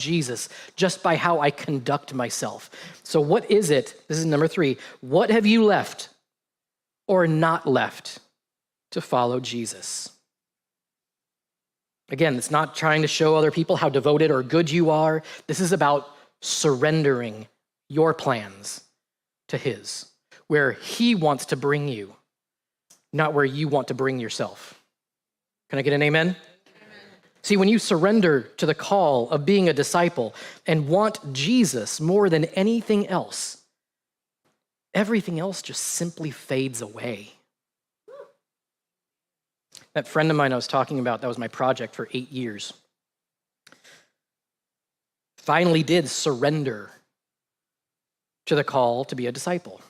Jesus just by how I conduct myself. So what is it? This is number 3. What have you left or not left to follow Jesus? Again, it's not trying to show other people how devoted or good you are. This is about surrendering your plans to his, where he wants to bring you, not where you want to bring yourself. Can I get an amen? See, when you surrender to the call of being a disciple and want Jesus more than anything else, everything else just simply fades away. That friend of mine I was talking about, that was my project for 8 years, finally did surrender to the call to be a disciple.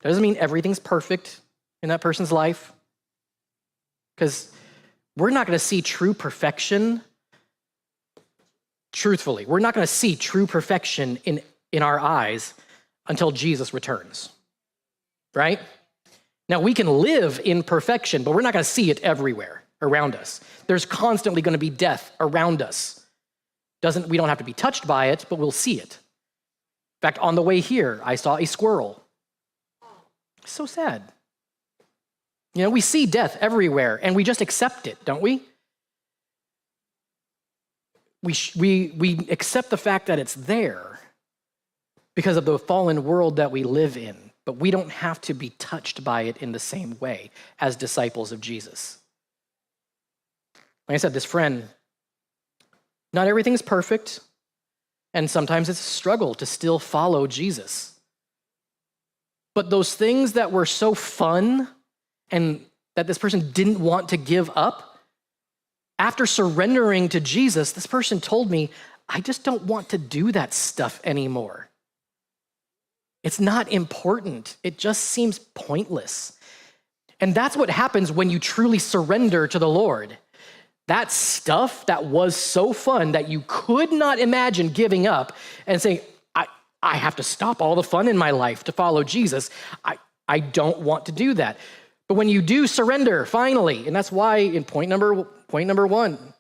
That doesn't mean everything's perfect in that person's life, because we're not going to see true perfection. Truthfully, we're not going to see true perfection in our eyes until Jesus returns, right? Now, we can live in perfection, but we're not going to see it everywhere around us. There's constantly going to be death around us. We don't have to be touched by it, but we'll see it. In fact, on the way here, I saw a squirrel. So sad. You know, we see death everywhere, and we just accept it, don't we? We accept the fact that it's there because of the fallen world that we live in, but we don't have to be touched by it in the same way as disciples of Jesus. Like I said, this friend, not everything is perfect, and sometimes it's a struggle to still follow Jesus. But those things that were so fun and that this person didn't want to give up, after surrendering to Jesus, this person told me, I just don't want to do that stuff anymore. It's not important. It just seems pointless. And that's what happens when you truly surrender to the Lord. That stuff that was so fun that you could not imagine giving up and saying, I have to stop all the fun in my life to follow Jesus. I don't want to do that. But when you do surrender, finally, and that's why in point number 1,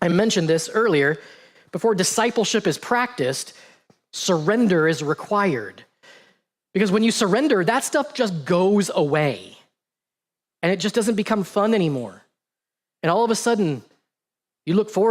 I mentioned this earlier, before discipleship is practiced, surrender is required. Because when you surrender, that stuff just goes away. And it just doesn't become fun anymore. And all of a sudden, you look forward